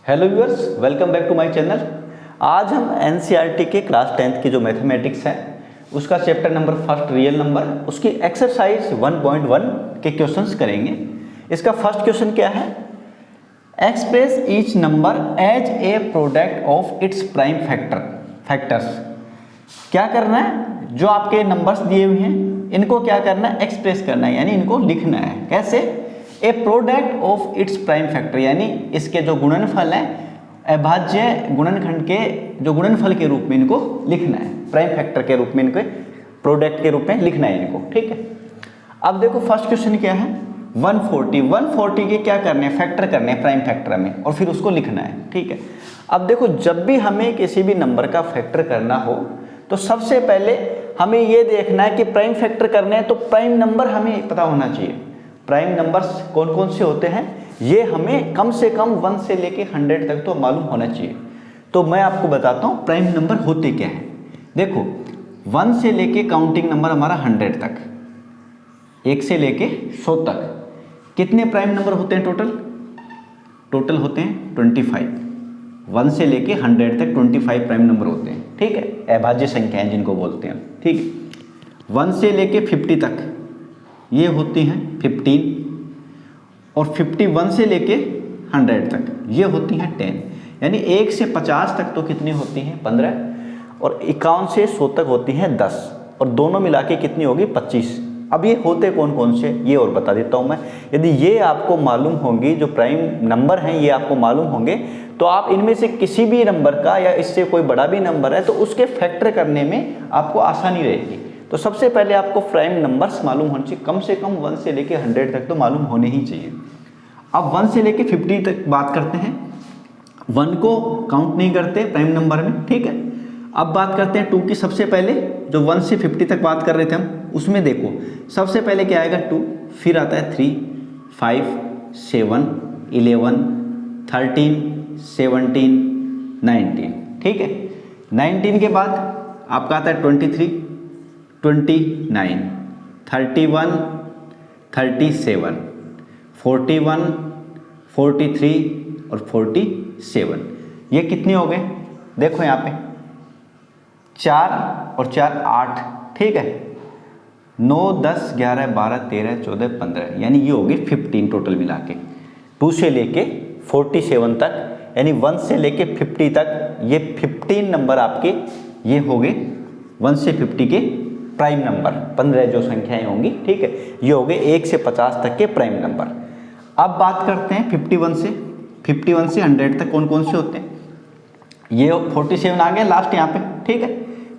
Hello viewers, welcome back to my channel. आज हम NCERT के क्लास 10th की जो मैथमेटिक्स है उसका chapter number first real number उसकी एक्सरसाइज 1.1 के क्वेश्चंस करेंगे। इसका फर्स्ट क्वेश्चन क्या है? Express each number as a product of its prime factors. क्या करना है? जो आपके नंबर्स दिए हुए हैं इनको क्या करना है? एक्सप्रेस करना है, यानी इनको लिखना है। कैसे? A product of its prime factor, यानी इसके जो गुणनफल है अभाज्य गुणनखंड के जो गुणनफल के रूप में इनको लिखना है, प्राइम फैक्टर के रूप में इनको प्रोडक्ट के रूप में लिखना है इनको। ठीक है, अब देखो फर्स्ट क्वेश्चन क्या है? 140 के क्या करने हैं? फैक्टर करने हैं प्राइम फैक्टर में, और फिर उसको लिखना है। ठीक है, अब देखो जब भी हमें किसी भी नंबर का फैक्टर करना हो तो सबसे पहले हमें ये देखना है कि प्राइम फैक्टर करने हैं तो प्राइम नंबर हमें पता होना चाहिए। प्राइम नंबर्स कौन कौन से होते हैं ये हमें कम से कम 1 से लेके 100 तक तो मालूम होना चाहिए। तो मैं आपको बताता हूँ प्राइम नंबर होते क्या है। देखो 1 से लेके काउंटिंग नंबर हमारा 100 तक, 1 से लेके 100 तक कितने प्राइम नंबर होते हैं? टोटल होते हैं 25। 1 से लेके 100 तक 25 प्राइम नंबर होते हैं। ठीक है, अभाज्य संख्याएं जिनको बोलते हैं। ठीक है, 1 से लेके 50 तक ये होती हैं 15, और 51 से लेके 100 तक ये होती हैं 10, यानी 1 से 50 तक तो कितनी होती हैं? 15, और 51 से 100 तक होती हैं 10, और दोनों मिला के कितनी होगी? 25। अब ये होते कौन कौन से ये और बता देता हूँ मैं। यदि ये आपको मालूम होंगी, जो प्राइम नंबर हैं ये आपको मालूम होंगे, तो आप इनमें से किसी भी नंबर का या इससे कोई बड़ा भी नंबर है तो उसके फैक्टर करने में आपको आसानी रहेगी। तो सबसे पहले आपको प्राइम नंबर्स मालूम होने चाहिए, कम से कम 1 से लेके 100 तक तो मालूम होने ही चाहिए। अब 1 से लेके 50 तक बात करते हैं। 1 को काउंट नहीं करते प्राइम नंबर में। ठीक है, अब बात करते हैं 2 की। सबसे पहले जो 1 से 50 तक बात कर रहे थे हम, उसमें देखो सबसे पहले क्या आएगा? 2, फिर आता है 3, 5, 7, 11, 13, 17, 19। ठीक है, 19 के बाद आपका आता है 23, 29, 31, 37, 41, 43 और 47। ये कितने हो गए? देखो यहाँ पे 4 और 4 8। ठीक है, 9, 10, 11, 12, 13, 14, 15, यानी ये हो गए 15 टोटल मिला के। 2 से लेके 47 तक, यानी 1 से लेके 50 तक ये 15 नंबर आपके ये हो गए 1 से 50 के प्राइम नंबर। 15 जो संख्याएं होंगी, ठीक है, ये हो गए 1 से 50 तक के प्राइम नंबर। अब बात करते हैं 51 से 100 तक कौन कौन से होते हैं। ये 47 आ गया लास्ट यहाँ पे। ठीक है,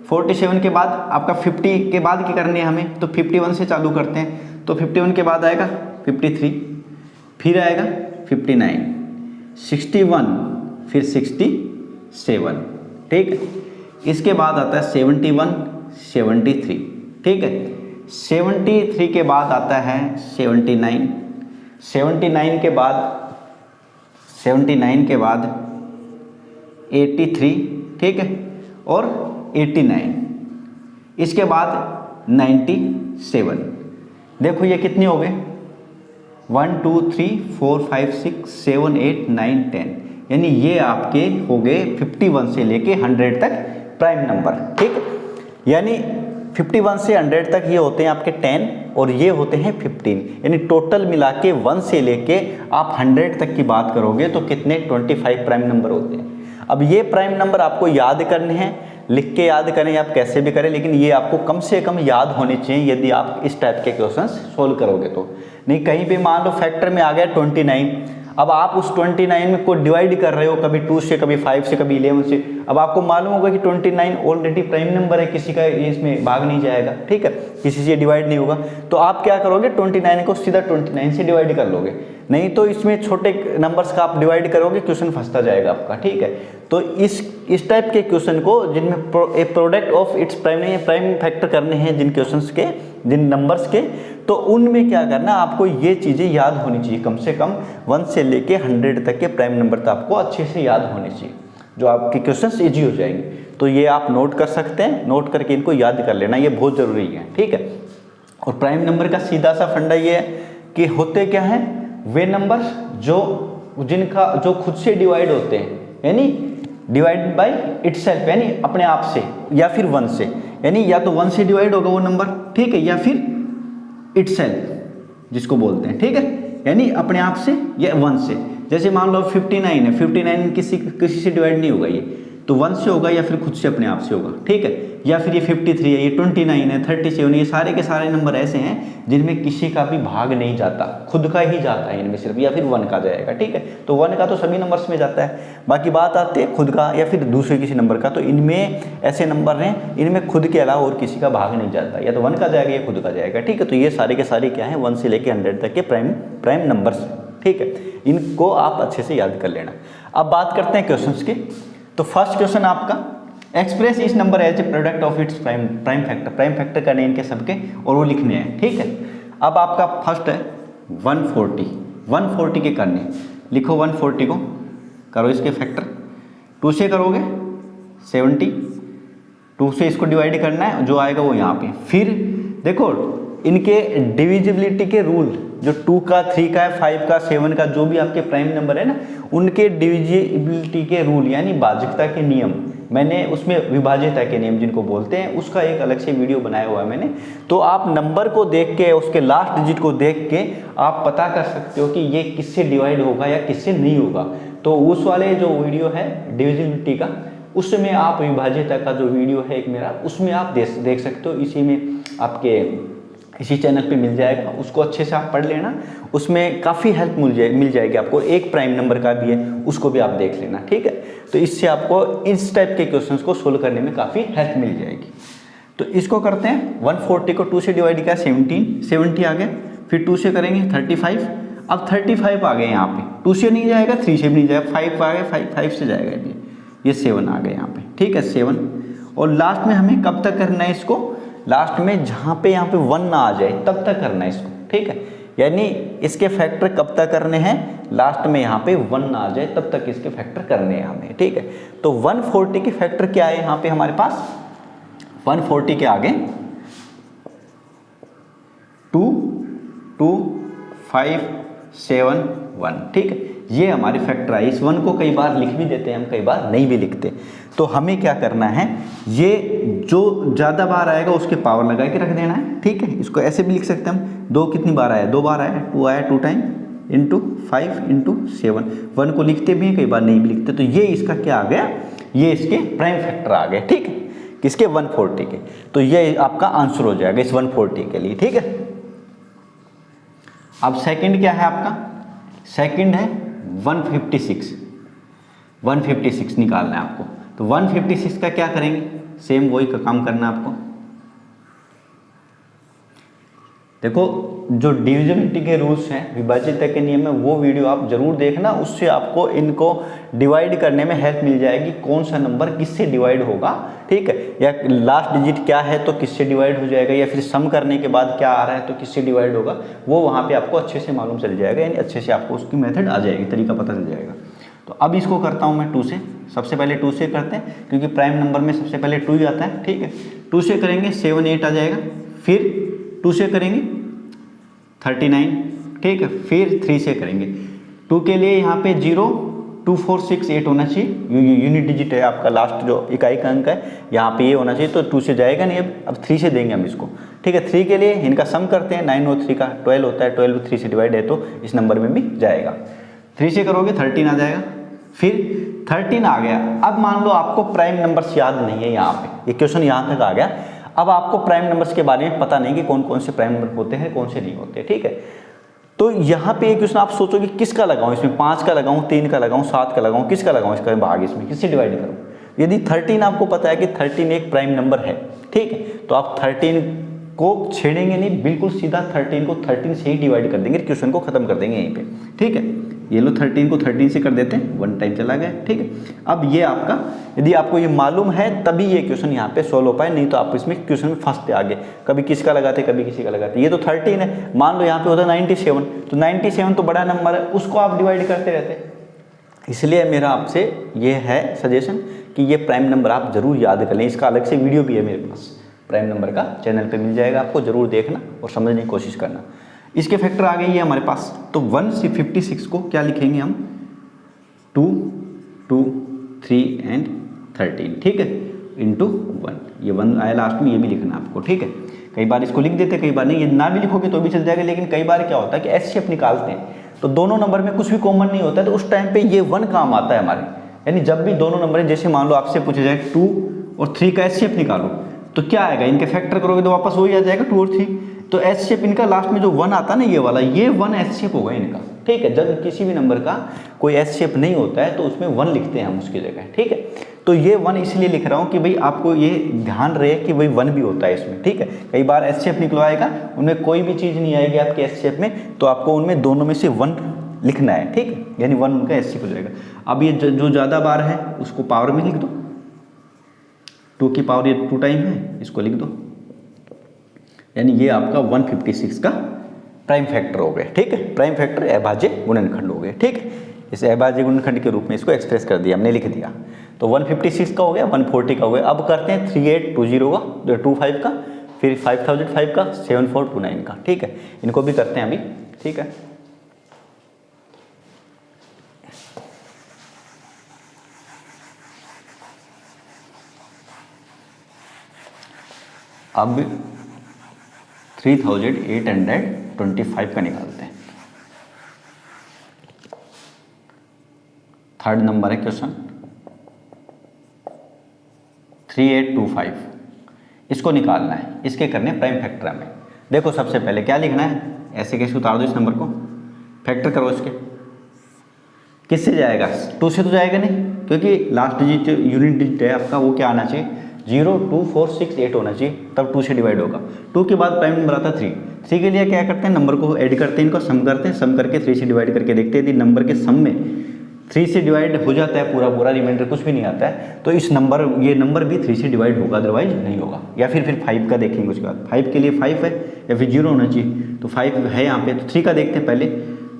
47 के बाद आपका 50 के बाद क्या करनी है हमें? तो 51 से चालू करते हैं। तो 51 के बाद आएगा 53, फिर आएगा 59, 61, फिर 67। ठीक है, इसके बाद आता है 71, 73। ठीक है, 73 के बाद आता है 79, 79 के बाद 83। ठीक है, और 89, इसके बाद 97। देखो ये कितने हो गए? 1 2 3 4 5 6 7 8 9 10, यानी ये आपके हो गए 51 से लेके 100 तक प्राइम नंबर। ठीक है, यानी 51 से 100 तक ये होते हैं आपके 10 और ये होते हैं 15, यानी टोटल मिला के 1 से लेके आप 100 तक की बात करोगे तो कितने? 25 प्राइम नंबर होते हैं। अब ये प्राइम नंबर आपको याद करने हैं, लिख के याद करें आप कैसे भी करें, लेकिन ये आपको कम से कम याद होने चाहिए यदि आप इस टाइप के क्वेश्चंस सोल्व करोगे तो। नहीं कहीं पे मान लो फैक्टर में आ गया 29, अब आप उस 29 में को डिवाइड कर रहे हो, कभी 2 से, कभी 5 से, कभी 11 से। अब आपको मालूम होगा कि 29 ऑलरेडी प्राइम नंबर है, किसी का इसमें भाग नहीं जाएगा। ठीक है, किसी से डिवाइड नहीं होगा, तो आप क्या करोगे? 29 को सीधा 29 से डिवाइड कर लोगे, नहीं तो इसमें छोटे नंबर्स का आप डिवाइड करोगे, क्वेश्चन फंसता जाएगा आपका। ठीक है, तो इस टाइप के क्वेश्चन को जिनमें ए प्रोडक्ट ऑफ इट्स प्राइम नहीं है, प्राइम फैक्टर करने हैं जिन क्वेश्चंस के, जिन नंबर्स के, तो उनमें क्या करना, आपको ये चीज़ें याद होनी चाहिए। कम से कम 1 से लेके 100 तक के प्राइम नंबर तो आपको अच्छे से याद होने चाहिए, जो आपके क्वेश्चंस इजी हो जाएंगे। तो ये आप नोट कर सकते हैं, नोट करके इनको याद कर लेना, ये बहुत ज़रूरी है। ठीक है, और प्राइम नंबर का सीधा सा फंडा ये है कि होते क्या हैं? वे नंबर्स जो जिनका जो खुद से डिवाइड होते हैं, यानी डिवाइड बाय इटसेल्फ, यानी अपने आप से, या फिर 1 से, यानी या तो 1 से डिवाइड होगा वो नंबर, ठीक है, या फिर इटसेल्फ जिसको बोलते हैं, ठीक है, यानी अपने आप से या 1 से। जैसे मान लो 59 है, 59 किसी से डिवाइड नहीं होगा, ये तो 1 से होगा या फिर खुद से अपने आप से होगा, ठीक है, या फिर ये 53 है, ये 29 है, 37, ये सारे के सारे नंबर ऐसे हैं जिनमें किसी का भी भाग नहीं जाता, खुद का ही जाता है इनमें सिर्फ, या फिर 1 का जाएगा, ठीक है। तो 1 का तो सभी नंबर्स में जाता है, बाकी बात आती है खुद का या फिर दूसरे किसी नंबर का, तो इनमें ऐसे नंबर हैं इनमें खुद के अलावा और किसी का भाग नहीं जाता, या तो 1 का जाएगा या खुद का जाएगा, ठीक है। तो ये सारे के सारे क्या है, 1 से लेकर 100 तक के प्राइम नंबर्स, ठीक है, इनको आप अच्छे से याद कर लेना। अब बात करते हैं क्वेश्चंस के। तो फर्स्ट क्वेश्चन आपका, एक्सप्रेस इस number as a product of its prime factor करने इनके सबके, और वो लिखने हैं, ठीक है। अब आपका फर्स्ट है 140 के करने, लिखो 140 को करो इसके फैक्टर, 2 से करोगे 70, 2 से इसको डिवाइड करना है, जो आएगा वो यहाँ पे। फिर देखो इनके डिविजिबिलिटी के रूल, जो 2 का, 3 का, 5 का, 7 का, जो भी आपके प्राइम नंबर है ना, उनके डिविजिबिलिटी के रूल यानी भाजकता के नियम, मैंने उसमें विभाज्यता के नियम जिनको बोलते हैं, उसका एक अलग से वीडियो बनाया हुआ है मैंने। तो आप नंबर को देख के, उसके लास्ट डिजिट को देख के आप पता कर सकते हो कि ये किससे डिवाइड होगा या किससे नहीं होगा। तो उस वाले जो वीडियो है डिविजिबिलिटी का, उसमें आप विभाज्यता का जो वीडियो है एक मेरा, उसमें आप देख सकते हो, इसी में आपके इसी चैनल पे मिल जाएगा, उसको अच्छे से आप पढ़ लेना, उसमें काफ़ी हेल्प मिल जाएगी आपको। एक प्राइम नंबर का भी है, उसको भी आप देख लेना, ठीक है। तो इससे आपको इस टाइप के क्वेश्चंस को सोल्व करने में काफ़ी हेल्प मिल जाएगी। तो इसको करते हैं, 140 को 2 से डिवाइड किया 70 आ गया, फिर 2 से करेंगे 35, अब 35 आ गए यहाँ पे, 2 से नहीं जाएगा, 3 से भी नहीं जाएगा, 5 आ गया, 5 से जाएगा ये 7 आ गए यहाँ पे, ठीक है, 7। और लास्ट में हमें कब तक करना है इसको, लास्ट में जहाँ पे यहाँ पे 1 ना आ जाए तब तक करना है इसको, ठीक है, यानी इसके फैक्टर कब तक करने हैं, लास्ट में यहाँ पे 1 ना आ जाए तब तक इसके फैक्टर करने हैं हमें, ठीक है। तो 140 के फैक्टर क्या है यहाँ पे हमारे पास, 140 के आगे 2, 2, 5, 7, 1, ठीक है, ये हमारे फैक्टर है। इस 1 को कई बार लिख भी देते हैं हम, कई बार नहीं भी लिखते। तो हमें क्या करना है, ये जो ज़्यादा बार आएगा उसके पावर लगा के रख देना है, ठीक है। इसको ऐसे भी लिख सकते हैं हम, 2 कितनी बार आया, 2 बार आया, 2 आया 2 टाइम, इंटू 5 इंटू 7, 1 को लिखते भी हैं, कई बार नहीं भी लिखते। तो ये इसका क्या आ गया, ये इसके प्राइम फैक्टर आ गए, ठीक है, किसके, 140 के। तो ये आपका आंसर हो जाएगा इस 140 के लिए, ठीक है। अब सेकंड क्या है आपका, सेकंड है 156 निकालना है आपको। तो 156 का क्या करेंगे, सेम वही का काम करना है आपको। देखो जो डिविजिबिलिटी के रूल्स हैं, विभाज्यता के नियम है, वो वीडियो आप जरूर देखना, उससे आपको इनको डिवाइड करने में हेल्प मिल जाएगी, कौन सा नंबर किससे डिवाइड होगा, ठीक है, या लास्ट डिजिट क्या है तो किससे डिवाइड हो जाएगा, या फिर सम करने के बाद क्या आ रहा है तो किससे डिवाइड होगा, वो वहाँ पे आपको अच्छे से मालूम चल जाएगा, यानी अच्छे से आपको उसकी मेथड आ जाएगी, तरीका पता चल जाएगा। तो अब इसको करता हूँ मैं 2 से, सबसे पहले 2 से करते हैं क्योंकि प्राइम नंबर में सबसे पहले 2 ही आता है, ठीक है। 2 से करेंगे 7, 8 आ जाएगा, फिर 2 से करेंगे 39, ठीक है, फिर 3 से करेंगे। 2 के लिए यहाँ पे 0, 2, 4, 6, 8 होना चाहिए, यूनिट डिजिट है आपका, लास्ट जो इकाई का अंक है यहाँ पे ये होना चाहिए। तो 2 से जाएगा नहीं, अब 3 से देंगे हम इसको, ठीक है। 3 के लिए इनका सम करते हैं, 9 और 3 का 12 होता है, 12 3 से डिवाइड है तो इस नंबर में भी जाएगा। 3 से करोगे 13 आ जाएगा, फिर 13 आ गया। अब मान लो आपको प्राइम नंबर्स याद नहीं है, यहाँ पे ये क्वेश्चन यहाँ तक आ गया। अब आपको प्राइम नंबर्स के बारे में पता नहीं कि कौन कौन से प्राइम नंबर होते हैं, कौन से नहीं होते, ठीक है। तो यहाँ पे एक क्वेश्चन आप सोचोगे किसका लगाऊं, इसमें 5 का लगाऊं, 3 का लगाऊं, 7 का लगाऊं, किसका लगाऊं इसका भाग, इसमें किससे डिवाइड करूं। यदि 13 आपको पता है कि 13 एक प्राइम नंबर है, ठीक है, तो आप 13 को छेड़ेंगे नहीं, बिल्कुल सीधा 13 को 13 से ही डिवाइड कर देंगे, क्वेश्चन को खत्म कर देंगे यहीं पे, ठीक है। ये लो 13 को 13 से कर देते हैं, 1 टाइम चला गया, ठीक है। अब ये आपका, यदि आपको ये मालूम है तभी ये क्वेश्चन यहाँ पे सोल्व हो पाए, नहीं तो आप इसमें क्वेश्चन में फंसते आगे, कभी किसका लगाते कभी किसी का लगाते। ये तो 13 है, मान लो यहाँ पे होता है 97, तो 97 तो बड़ा नंबर है, उसको आप डिवाइड करते रहते। इसलिए मेरा आपसे ये है सजेशन कि ये प्राइम नंबर आप जरूर याद कर लें, इसका अलग से वीडियो भी है मेरे पास, प्राइम नंबर का चैनल पे मिल जाएगा, आपको जरूर देखना और समझने की कोशिश करना। इसके फैक्टर आ गए ये हमारे पास, तो 156 को क्या लिखेंगे हम, 2, 2, 3 एंड 13, ठीक है, इंटू 1। ये 1 आया लास्ट में, ये भी लिखना आपको, ठीक है। कई बार इसको लिख देते, कई बार नहीं, ये ना भी लिखोगे तो भी चल जाएगा, लेकिन कई बार क्या होता है कि एस शेप निकालते हैं तो दोनों नंबर में कुछ भी कॉमन नहीं होता है, तो उस टाइम पे ये 1 काम आता है हमारे। यानी जब भी दोनों नंबर, जैसे मान लो आपसे पूछा जाए 2 और 3 का एस शेप निकालो, तो क्या आएगा, इनके फैक्टर करोगे तो वापस वही आ जाएगा 2 और 3। तो एस शेप इनका लास्ट में जो 1 आता है ना, ये वाला, ये 1 एस शेप होगा इनका, ठीक है। जब किसी भी नंबर का कोई एस शेप नहीं होता है तो उसमें 1 लिखते हैं हम उसकी जगह, ठीक है। तो ये 1 इसलिए लिख रहा हूँ कि भाई आपको ये ध्यान रहे कि भाई 1 भी होता है इसमें, ठीक है। कई बार एस शेप निकलवाएगा, उनमें कोई भी चीज़ नहीं आएगी आपके एस शेप में, तो आपको उनमें दोनों में से 1 लिखना है, ठीक है, यानी 1 उनका एस शेप हो जाएगा। अब ये जो ज़्यादा बार है उसको पावर में लिख दो, 2 की पावर ये 2 टाइम है, इसको लिख दो, यानी ये आपका 156 का प्राइम फैक्टर हो गया, ठीक है। प्राइम फैक्टर अभाज्य गुणनखंड हो गए, ठीक है। इस अभाज्य गुणनखंड के रूप में इसको एक्सप्रेस कर दिया, हमने लिख दिया। तो 156 का हो गया, 140 का हो गया। अब करते हैं 3820 का, 25 का, फिर 5005 का, 7429 का, ठीक है। इनको भी करते हैं अभी, ठीक है। अब 3825 का निकालते हैं। थर्ड नंबर है क्वेश्चन 3825, इसको निकालना है, इसके करने प्राइम फैक्टर हमें। देखो सबसे पहले क्या लिखना है, ऐसे कैसे उतार दो इस नंबर को, फैक्टर करो इसके, किससे जाएगा, 2 से तो जाएगा नहीं, क्योंकि लास्ट डिजिट यूनिट डिजिट है आपका, वो क्या आना चाहिए, 0, 2, 4, 6, 8 होना चाहिए, तब 2 से डिवाइड होगा। 2 के बाद प्राइम नंबर आता है 3। 3 के लिए क्या करते हैं, नंबर को ऐड करते हैं, इनको सम करते हैं, सम करके 3 से डिवाइड करके देखते हैं, यदि नंबर के सम में 3 से डिवाइड हो जाता है पूरा पूरा, रिमाइंडर कुछ भी नहीं आता है, तो इस नंबर, ये नंबर भी 3 से डिवाइड होगा, अदरवाइज नहीं होगा। या फिर 5 का देखेंगे उसके बाद, 5 के लिए 5 है या फिर 0 होना चाहिए, तो 5 है यहाँ पे, तो 3 का देखते हैं पहले।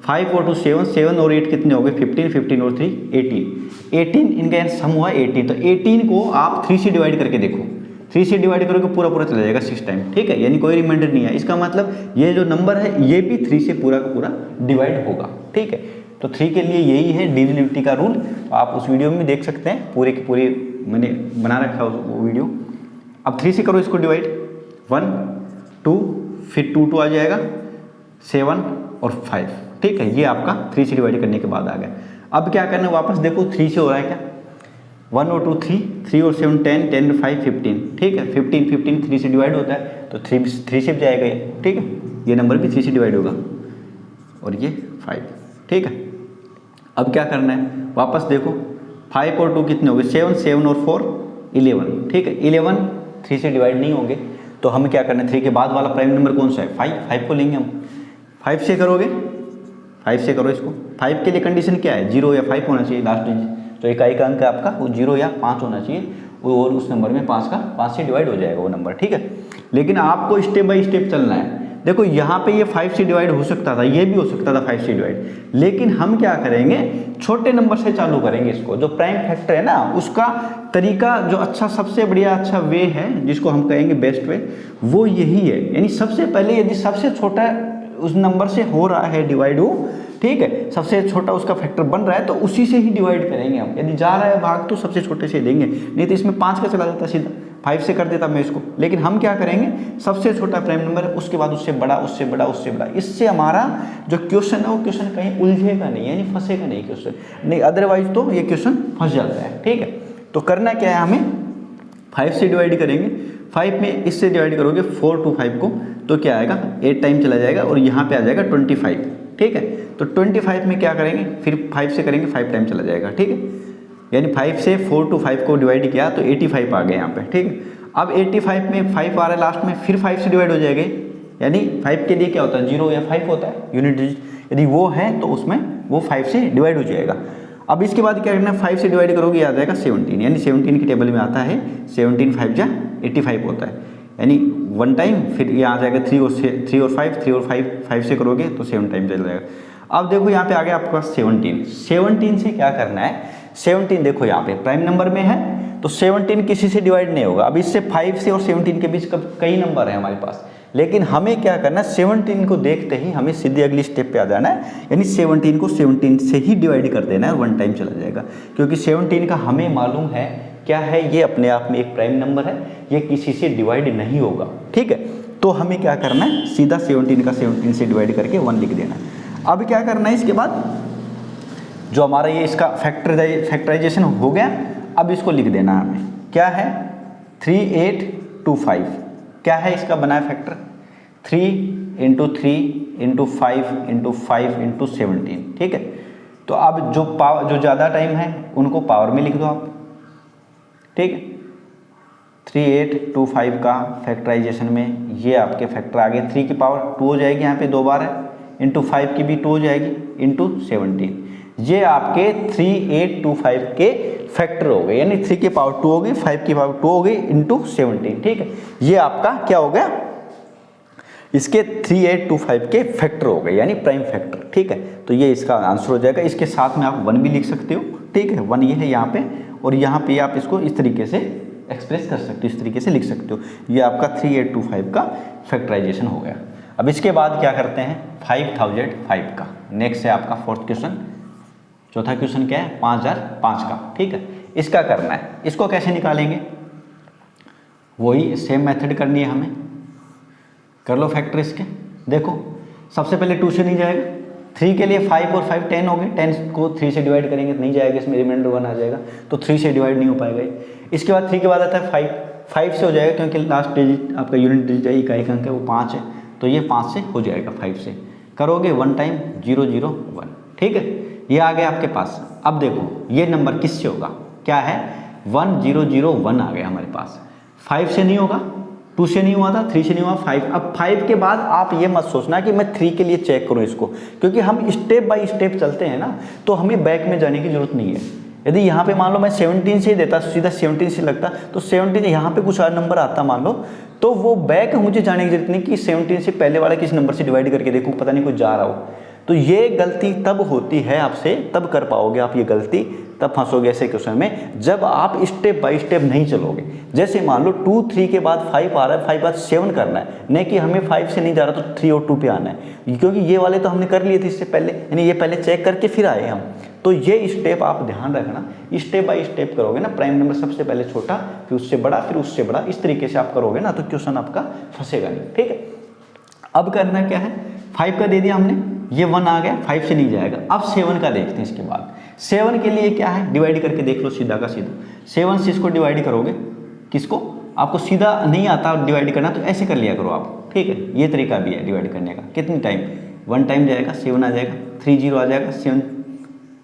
5 और 2 7, 7 और 8 कितने हो गए, 15, 15 और 3 18, 18 इनका सम हुआ 18, तो 18 को आप 3 से डिवाइड करके देखो, 3 से डिवाइड करोगे पूरा पूरा चला जाएगा 6 टाइम, ठीक है, यानी कोई रिमाइंडर नहीं है। इसका मतलब ये जो नंबर है ये भी 3 से पूरा का पूरा डिवाइड होगा, ठीक है। तो 3 के लिए यही है डिविजिबिलिटी का रूल, तो आप उस वीडियो में देख सकते हैं, पूरे की पूरी मैंने बना रखा है वो वीडियो। अब 3 से करो इसको डिवाइड, 1, 2, फिर 2 2 आ जाएगा, 7 और 5, ठीक है। ये आपका 3 से डिवाइड करने के बाद आ गया। अब क्या करना है, वापस देखो 3 से हो रहा है क्या, 1 और 2 3, 3 और 7 10, 10 और 5 15, ठीक है। 15 15 3 से डिवाइड होता है, तो 3 से जाएगा ये, ठीक है। ये नंबर भी 3 से डिवाइड होगा, और ये 5, ठीक है। अब क्या करना है, वापस देखो 5 और 2 कितने हो गए, 7, 7 और 4 11, ठीक है। 11 3 से डिवाइड नहीं होंगे, तो हमें क्या करना है, 3 के बाद वाला प्राइम नंबर कौन सा है, 5 को लेंगे हम। 5 से करोगे, 5 से करो इसको। 5 के लिए कंडीशन क्या है, 0 या 5 होना चाहिए लास्ट डिजिट, तो इकाई का अंक आपका वो 0 या 5 होना चाहिए, और उस नंबर में 5 से डिवाइड हो जाएगा वो नंबर, ठीक है। लेकिन आपको स्टेप बाय स्टेप चलना है। देखो यहाँ पे ये 5 से डिवाइड हो सकता था, ये भी हो सकता था 5 से डिवाइड, लेकिन हम क्या करेंगे, छोटे नंबर से चालू करेंगे इसको। जो प्राइम फैक्टर है ना, उसका तरीका जो अच्छा, सबसे बढ़िया अच्छा वे है, जिसको हम कहेंगे बेस्ट वे, वो यही है। यानी सबसे पहले यदि सबसे छोटा उस नंबर से हो रहा है डिवाइड हो, ठीक है, सबसे छोटा उसका फैक्टर बन रहा है, तो उसी से ही डिवाइड करेंगे हम। यदि जा रहा है भाग तो सबसे छोटे से देंगे, नहीं तो इसमें 5 का चला जाता सीधा, 5 से कर देता मैं इसको। लेकिन हम क्या करेंगे, सबसे छोटा प्राइम नंबर है, उसके बाद उससे बड़ा, उससे बड़ा, उससे बड़ा। इससे हमारा जो क्वेश्चन है वो क्वेश्चन कहीं उलझेगा नहीं, यानी फंसेगा नहीं क्वेश्चन, नहीं अदरवाइज तो ये क्वेश्चन फंस जाता है, ठीक है। तो करना क्या है, हमें 5 से डिवाइड करेंगे, 5 में इससे डिवाइड करोगे 4 to 5 को, तो क्या आएगा, 8 टाइम चला जाएगा, और यहाँ पे आ जाएगा 25, ठीक है। तो 25 में क्या करेंगे, फिर 5 से करेंगे, 5 टाइम चला जाएगा, ठीक है। यानी 5 से 4 to 5 को डिवाइड किया तो 85 आ गए यहाँ पे, ठीक है। अब 85 में 5 आ रहा है लास्ट में, फिर 5 से डिवाइड हो जाएगा, यानी 5 के लिए क्या होता है, 0 या 5 होता है यूनिट डिजिट, यदि वो है तो उसमें वो 5 से डिवाइड हो जाएगा। अब इसके बाद क्या करना है, 5 से डिवाइड करोगे, आ जाएगा 17, यानी 17 की टेबल में आता है 17 5 जा 85 होता है, यानी 1 टाइम, फिर ये आ जाएगा 3 और 5, 3 और 5 से करोगे तो 7 टाइम चल जाएगा। अब देखो यहाँ पे आ गया आपके पास 17 से क्या करना है, 17 देखो यहाँ पे प्राइम नंबर में है, तो 17 किसी से डिवाइड नहीं होगा। अब इससे 5 से और 17 के बीच कई नंबर है हमारे पास, लेकिन हमें क्या करना है, 17 को देखते ही हमें सीधे अगली स्टेप पे आ जाना है, यानी 17 को 17 से ही डिवाइड कर देना है और 1 टाइम चला जाएगा, क्योंकि 17 का हमें मालूम है क्या है, ये अपने आप में एक प्राइम नंबर है, ये किसी से डिवाइड नहीं होगा, ठीक है। तो हमें क्या करना है, सीधा 17 का 17 से डिवाइड करके 1 लिख देना है। अब क्या करना है, इसके बाद जो हमारा ये इसका फैक्टराइजेशन हो गया, अब इसको लिख देना है हमें, क्या है 3825, क्या है इसका बनाया फैक्टर 3 × 3 × 5 × 5 × 17, ठीक है। तो अब जो ज़्यादा टाइम है उनको पावर में लिख दो आप, ठीक है। 3825 का फैक्टराइजेशन में ये आपके फैक्टर आ गए, 3 की पावर 2 हो जाएगी, यहाँ पे 2 बार है, इंटू 5 की भी 2 हो जाएगी, इंटू 17, ये आपके 3825 के फैक्टर हो गए, यानी 3 की पावर 2 हो गई, 5 की पावर 2 हो गई, इंटू 17, ठीक है। ये आपका क्या हो गया, इसके 3825 के फैक्टर हो गए, यानी प्राइम फैक्टर, ठीक है। तो ये इसका आंसर हो जाएगा। इसके साथ में आप 1 भी लिख सकते हो, ठीक है, 1 ये है यहाँ पे, और यहाँ पे आप इसको इस तरीके से एक्सप्रेस कर सकते हो, इस तरीके से लिख सकते हो। ये आपका 3825 का फैक्टराइजेशन हो गया। अब इसके बाद क्या करते हैं, 5005 का नेक्स्ट है आपका 4th क्वेश्चन। चौथा क्वेश्चन क्या है, 5005 का, ठीक है। इसका करना है, इसको कैसे निकालेंगे, वही सेम मेथड करनी है हमें। कर लो फैक्टर इसके, देखो सबसे पहले 2 से नहीं जाएगा, 3 के लिए 5 और 5 10 हो गए, 10 को 3 से डिवाइड करेंगे तो नहीं जाएगा, इसमें रिमाइंडर 1 आ जाएगा, तो 3 से डिवाइड नहीं हो पाएगा। इसके बाद 3 के बाद आता है 5 से हो जाएगा, क्योंकि लास्ट डिजिट आपका यूनिट डिजिट है, इकाई अंक है, वो 5 है, तो ये 5 से हो जाएगा, 5 से करोगे 1 टाइम 001, ठीक है। ये आ गया आपके पास। अब देखो ये नंबर किससे होगा, क्या है 1001 आ गया हमारे पास, 5 से नहीं होगा, 2 से नहीं हुआ था, 3 से नहीं हुआ, 5। अब 5 के बाद आप ये मत सोचना कि मैं 3 के लिए चेक करूं इसको, क्योंकि हम स्टेप बाय स्टेप चलते हैं ना, तो हमें बैक में जाने की जरूरत नहीं है। यदि यहाँ पे मान लो मैं 17 से ही देता, सीधा 17 से लगता, तो 17 यहाँ पे कुछ और नंबर आता मान लो, तो वो बैक मुझे जाने की जरूरत नहीं कि 17 से पहले वाला किस नंबर से डिवाइड करके देखूँ, पता नहीं कुछ जा रहा हो। तो ये गलती तब होती है आपसे, तब कर पाओगे आप ये गलती, तब फंसोगे ऐसे क्वेश्चन में जब आप स्टेप बाय स्टेप नहीं चलोगे। जैसे मान लो 2 3 के बाद 5 आ रहा है, 5 के बाद 7 करना है, नहीं कि हमें 5 से नहीं जा रहा तो 3 और 2 पे आना है, क्योंकि ये वाले तो हमने कर लिए थे इससे पहले, यानी ये पहले चेक करके फिर आए हम। तो ये स्टेप आप ध्यान रखना, स्टेप बाय स्टेप करोगे ना, प्राइम नंबर सबसे पहले छोटा, फिर उससे बड़ा, फिर उससे बड़ा, इस तरीके से आप करोगे ना, तो क्वेश्चन आपका फंसेगा नहीं, ठीक है। अब करना क्या है, 5 का दे दिया हमने, ये 1 आ गया, 5 से नहीं जाएगा। अब 7 का देखते हैं। इसके बाद 7 के लिए क्या है, डिवाइड करके देख लो सीधा का सीधा, 7 से इसको डिवाइड करोगे, किसको, आपको सीधा नहीं आता डिवाइड करना तो ऐसे कर लिया करो आप, ठीक है। ये तरीका भी है डिवाइड करने का, कितनी टाइम, 1 टाइम जाएगा, 7 आ जाएगा, 3 0 आ जाएगा, 7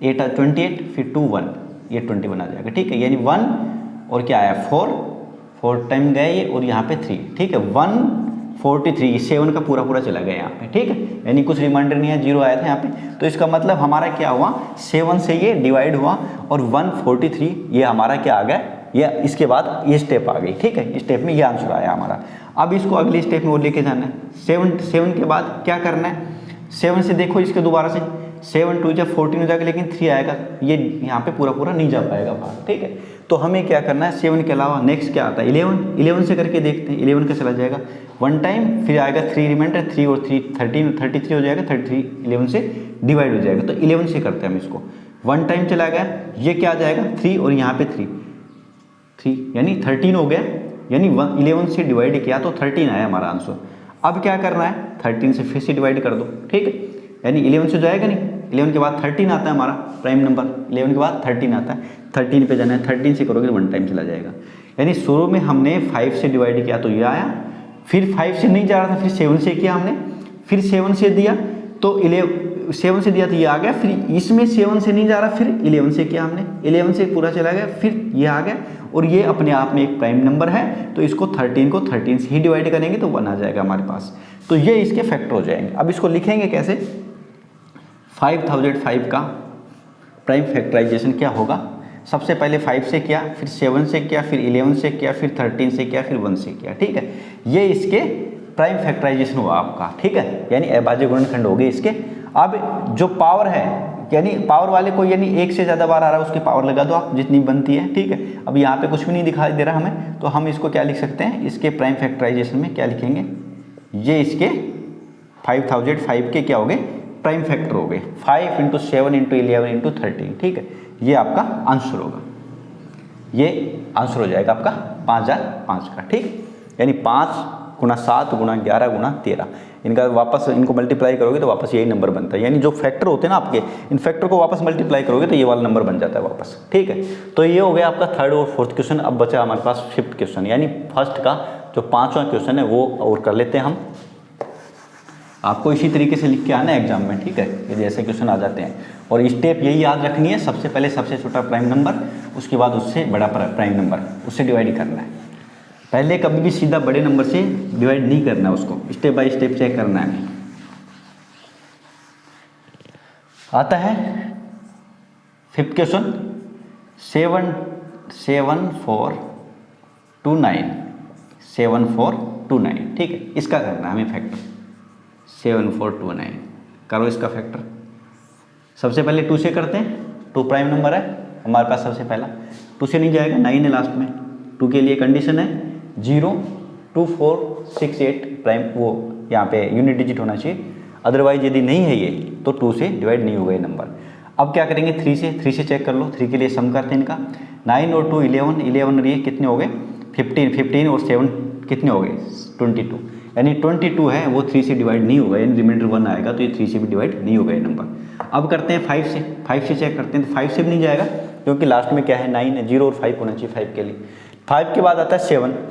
8 28, फिर 2 1, ये 21 आ जाएगा, ठीक है। यानी 1 और क्या आया 4 टाइम गए ये, और यहाँ पे 3, ठीक है, 143, 7 का पूरा पूरा चला गया यहाँ पे, ठीक है, यानी कुछ रिमाइंडर नहीं है, 0 आया था यहाँ पे। तो इसका मतलब हमारा क्या हुआ, 7 से ये डिवाइड हुआ और 143 ये हमारा क्या आ गया, ये इसके बाद ये स्टेप आ गई, ठीक है, स्टेप में ये आंसर आया हमारा। अब इसको अगले स्टेप में वो लेके जाना है। 7 के बाद क्या करना है, 7 से देखो इसके दोबारा से 7 2 जब 14 हो जाएगा, लेकिन 3 आएगा, ये यहाँ पे पूरा पूरा नहीं जा पाएगा बाहर, ठीक है। तो हमें क्या करना है, 7 के अलावा नेक्स्ट क्या आता है, 11 से करके देखते हैं। 11 का चला जाएगा 1 टाइम, फिर आएगा 3 रिमाइंडर, 3 और 3 13, 33 हो जाएगा, 33 11 से डिवाइड हो जाएगा, तो 11 से करते हैं हम इसको। 1 टाइम चला गया, ये क्या आ जाएगा 3 और यहाँ पे 3 यानी 13 हो गया, यानी 11 से डिवाइड किया तो 13 आया हमारा आंसर। अब क्या करना है, 13 से फिर से डिवाइड कर दो, ठीक है, यानी 11 से जाएगा नहीं, 11 के बाद 13 आता है हमारा प्राइम नंबर, 11 के बाद 13 आता है, 13 पे जाना है, 13 से करोगे 1 टाइम चला जाएगा। यानी शुरू में हमने 5 से डिवाइड किया तो ये आया, फिर 5 से नहीं जा रहा था, फिर 7 से किया हमने, फिर 7 से दिया तो 7 से दिया तो ये आ गया, फिर इसमें 7 से नहीं जा रहा, फिर 11 से किया हमने, 11 से पूरा चला गया, फिर ये आ गया, और ये अपने आप में एक प्राइम नंबर है, तो इसको 13 को 13 से ही डिवाइड करेंगे तो 1 आ जाएगा हमारे पास। तो ये इसके फैक्टर हो जाएंगे। अब इसको लिखेंगे कैसे, 5005 का प्राइम फैक्टराइजेशन क्या होगा, सबसे पहले 5 से किया, फिर 7 से किया, फिर 11 से किया, फिर 13 से किया, फिर 1 से किया, ठीक है। ये इसके प्राइम फैक्टराइजेशन हुआ आपका, ठीक है, यानी अभाज्य गुणनखंड हो गए इसके। अब जो पावर है, यानी पावर वाले को, यानी 1 से ज़्यादा बार आ रहा है उसकी पावर लगा दो आप जितनी बनती है, ठीक है। अब यहाँ पे कुछ भी नहीं दिखाई दे रहा हमें, तो हम इसको क्या लिख सकते हैं, इसके प्राइम फैक्टराइजेशन में क्या लिखेंगे, ये इसके 5005 के क्या हो गए, प्राइम फैक्टर हो गए। 5 × 7 × 11 × 13, ठीक है, ये आपका आंसर होगा, ये आंसर हो जाएगा आपका 5005 का, ठीक। यानी 5 × 7 × 11 × 13, इनका वापस इनको मल्टीप्लाई करोगे तो वापस यही नंबर बनता है। यानी जो फैक्टर होते हैं ना आपके, इन फैक्टर को वापस मल्टीप्लाई करोगे तो ये वाला नंबर बन जाता है वापस, ठीक है। तो ये हो गया आपका थर्ड और फोर्थ क्वेश्चन। अब बचा हमारे पास फिफ्थ क्वेश्चन, यानी फर्स्ट का जो 5वां क्वेश्चन है वो और कर लेते हैं हम। आपको इसी तरीके से लिख के आना है एग्जाम में, ठीक है, ये जैसे क्वेश्चन आ जाते हैं। और स्टेप यही याद रखनी है, सबसे पहले सबसे छोटा प्राइम नंबर, उसके बाद उससे बड़ा प्राइम नंबर, उससे डिवाइड करना है। पहले कभी भी सीधा बड़े नंबर से डिवाइड नहीं करना है, उसको स्टेप बाय स्टेप चेक करना है। आता है फिफ्थ क्वेश्चन, 7429, ठीक है, इसका करना है हमें फैक्टर। 7429 करो इसका फैक्टर। सबसे पहले 2 से करते हैं, 2 प्राइम नंबर है हमारे पास, सबसे पहला 2 से नहीं जाएगा, 9 है लास्ट में। 2 के लिए कंडीशन है 02468 प्राइम, वो यहाँ पे यूनिट डिजिट होना चाहिए, अदरवाइज यदि नहीं है ये तो 2 से डिवाइड नहीं होगा ये नंबर। अब क्या करेंगे, 3 से चेक कर लो। 3 के लिए सम करते हैं इनका, 9 और 2 11 और ये कितने हो गए 15 और 7 कितने हो गए 22, यानी 22 है वो 3 से डिवाइड नहीं होगा, यानी रिमाइंडर 1 आएगा तो ये 3 से भी डिवाइड नहीं होगा ये नंबर। अब करते हैं 5 से चेक करते हैं, तो 5 से भी नहीं जाएगा क्योंकि लास्ट में क्या है 9 है, 0 और 5 होना चाहिए 5 के लिए। 5 के बाद आता है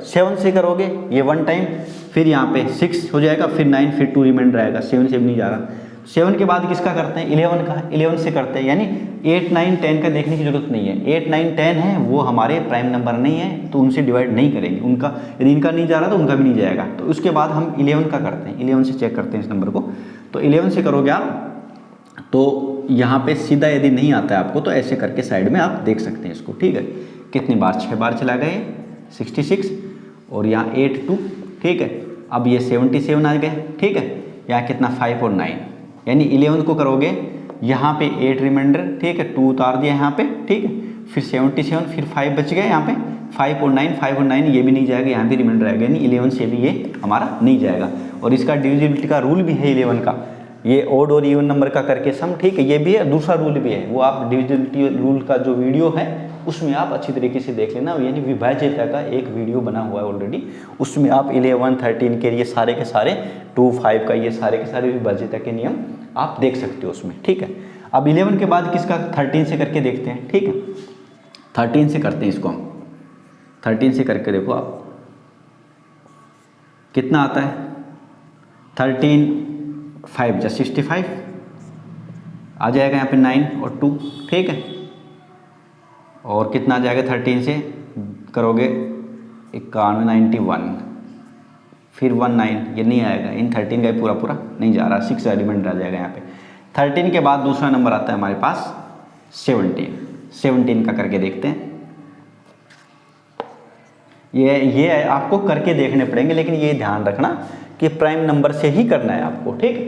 7 से करोगे ये 1 टाइम, फिर यहाँ पे 6 हो जाएगा, फिर 9, फिर 2 रिमाइंडर आएगा, 7 से भी नहीं जा रहा। 7 के बाद किसका करते हैं 11 का, 11 से करते हैं, यानी 8 9 10 का देखने की जरूरत नहीं है। 8 9 10 है वो हमारे प्राइम नंबर नहीं है तो उनसे डिवाइड नहीं करेंगे, उनका यदि इनका नहीं जा रहा तो उनका भी नहीं जाएगा। तो उसके बाद हम 11 का करते हैं, 11 से चेक करते हैं इस नंबर को। तो 11 से करोगे आप तो यहाँ पे सीधा यदि नहीं आता है आपको तो ऐसे करके साइड में आप देख सकते हैं इसको, ठीक है। कितनी बार 6 बार चला गए 66 और यहाँ 8 2, ठीक है। अब ये 77 आ गए, ठीक है। यहाँ कितना 5 और 9, यानी 11 को करोगे यहाँ पे 8 रिमाइंडर, ठीक है, 2 उतार दिया यहाँ पे, ठीक है, फिर 77, फिर 5 बच गए यहाँ पे, 5 और 9 ये भी नहीं जाएगा, यहाँ भी रिमाइंडर आएगा, यानी 11 से भी ये हमारा नहीं जाएगा। और इसका डिविजिबिलिटी का रूल भी है 11 का, ये ओड और इवन नंबर का करके सम, ठीक है, ये भी है, दूसरा रूल भी है, वो आप डिविजिबिलिटी रूल का जो वीडियो है उसमें आप अच्छी तरीके से देख लेना, यानी विभाज्यता का एक वीडियो बना हुआ है ऑलरेडी, उसमें आप 11 13 के लिए सारे के सारे 2 5 का ये सारे के सारे विभाज्यता के नियम आप देख सकते हो उसमें, ठीक है। अब 11 के बाद किसका 13 से करके देखते हैं, ठीक है। 13 से करते हैं इसको हम, 13 से करके देखो आप कितना आता है, 13 5 जा 65 आ जाएगा यहाँ पे 9 और 2, ठीक है। और कितना आ जाएगा 13 से करोगे 91 91, फिर 19, ये नहीं आएगा, इन 13 का पूरा पूरा नहीं जा रहा, 6 एलिमेंट आ जाएगा यहाँ पे। 13 के बाद दूसरा नंबर आता है हमारे पास 17 का करके देखते हैं। ये आपको करके देखने पड़ेंगे, लेकिन ये ध्यान रखना कि प्राइम नंबर से ही करना है आपको, ठीक है।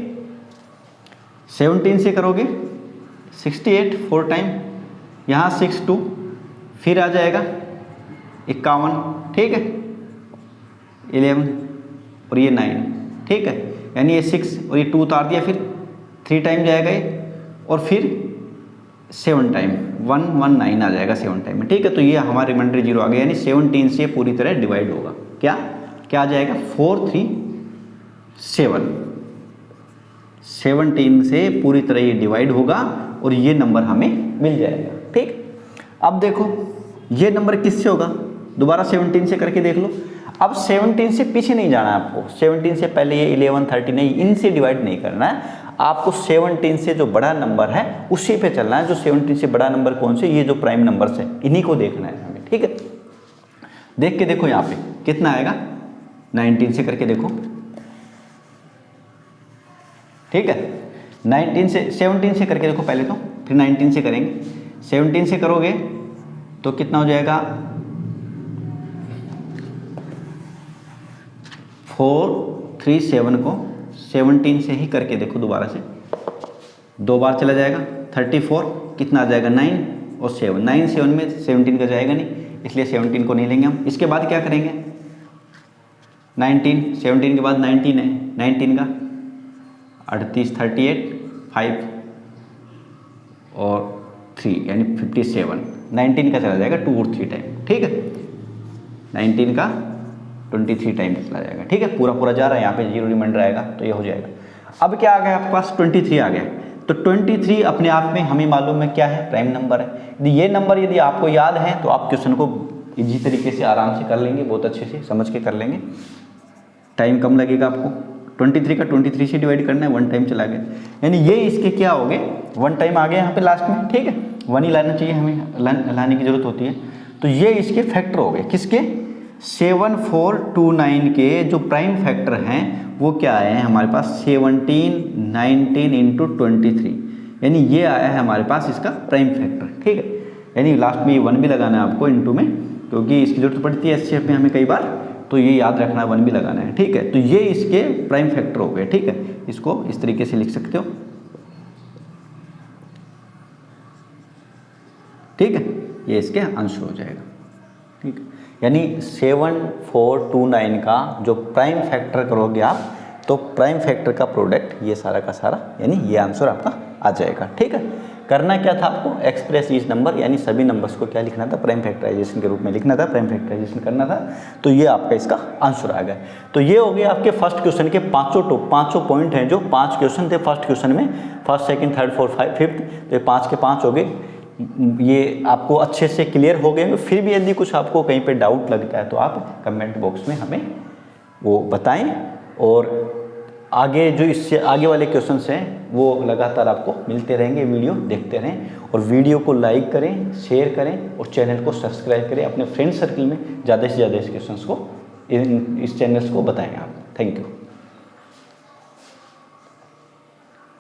17 से करोगे 68 4 टाइम, यहाँ 6 2, फिर आ जाएगा 51, ठीक है, 11 और ये 9, ठीक है, यानी ये 6 और ये 2 उतार दिया, फिर 3 टाइम जाएगा ये, और फिर 7 टाइम 119 आ जाएगा 7 टाइम में, ठीक है। तो ये हमारा रिमाइंडर 0 आ गया, यानी 17 से पूरी तरह डिवाइड होगा, क्या आ जाएगा 437, 17 से पूरी तरह ये डिवाइड होगा और ये नंबर हमें मिल जाएगा, ठीक। अब देखो ये नंबर किससे होगा, दोबारा 17 से करके देख लो। अब 17 से पीछे नहीं जाना है आपको, 17 से पहले ये 11 13 इनसे डिवाइड नहीं करना है आपको, 17 से जो बड़ा नंबर है उसी पे चलना है। जो 17 से बड़ा नंबर कौन से, ये जो प्राइम नंबर्स है इन्हीं को देखना है हमें, ठीक है। देख के देखो यहाँ पे कितना आएगा, 19 से करके देखो, ठीक है। 17 से करके देखो पहले तो, फिर 19 से करेंगे। 17 से करोगे तो कितना हो जाएगा 437 को 17 से ही करके देखो, दोबारा से 2 बार चला जाएगा, 34 कितना आ जाएगा 9 और 7, 9 7 में 17 का जाएगा नहीं, इसलिए 17 को नहीं लेंगे हम। इसके बाद क्या करेंगे 19, 17 के बाद 19 है, 19 का 38, 38, 5 और 3 यानी 57। 19 का चला जाएगा 2 और 3 टाइम, ठीक है। 19 का 23 टाइम चला जाएगा, ठीक है। पूरा पूरा जा रहा है, यहाँ पे 0 रिमाइंडर आएगा तो ये हो जाएगा। अब क्या आ गया आपके पास, 23 आ गया। तो 23 अपने आप में हमें मालूम है क्या है, प्राइम नंबर है। यदि ये नंबर यदि आपको याद है तो आप क्वेश्चन को इजी तरीके से आराम से कर लेंगे, बहुत अच्छे से समझ के कर लेंगे, टाइम कम लगेगा आपको। 23 का 23 से डिवाइड करना है, 1 टाइम चला गया, यानी ये इसके क्या हो गए, 1 टाइम आ गया यहाँ पे लास्ट में, ठीक है। 1 ही लाना चाहिए, हमें लाने की जरूरत होती है। तो ये इसके फैक्टर हो गए, किसके, 7429 के जो प्राइम फैक्टर हैं वो क्या आए हैं हमारे पास, 17, 19 इंटू 23, यानी ये आया है हमारे पास इसका प्राइम फैक्टर, ठीक है। यानी लास्ट में ये 1 भी लगाना है आपको इंटू में, क्योंकि इसकी जरूरत पड़ती है एससीएफ में हमें कई बार, तो ये याद रखना है 1 भी लगाना है, ठीक है। तो ये इसके प्राइम फैक्टर हो गए, ठीक है। इसको इस तरीके से लिख सकते हो, ठीक है। ये इसके आंसर हो जाएगा, ठीक है। यानी 7429 का जो प्राइम फैक्टर करोगे आप, तो प्राइम फैक्टर का प्रोडक्ट ये सारा का सारा, यानी ये आंसर आपका आ जाएगा, ठीक है। करना क्या था आपको, एक्सप्रेस ईच नंबर, यानी सभी नंबर्स को क्या लिखना था, प्राइम फैक्टराइजेशन के रूप में लिखना था, प्राइम फैक्टराइजेशन करना था। तो ये आपका इसका आंसर आ गया। तो ये हो गया आपके फर्स्ट क्वेश्चन के पाँचों पॉइंट हैं, जो 5 क्वेश्चन थे फर्स्ट क्वेश्चन में, first, second, third, fourth, fifth, तो ये 5 के 5 हो गए। ये आपको अच्छे से क्लियर हो गए। फिर भी यदि कुछ आपको कहीं पे डाउट लगता है तो आप कमेंट बॉक्स में हमें वो बताएं, और आगे जो इससे आगे वाले क्वेश्चंस हैं वो लगातार आपको मिलते रहेंगे, वीडियो देखते रहें, और वीडियो को लाइक करें, शेयर करें, और चैनल को सब्सक्राइब करें। अपने फ्रेंड सर्कल में ज़्यादा से ज़्यादा इस क्वेश्चंस को, इस चैनल्स को बताएं आप। Thank you.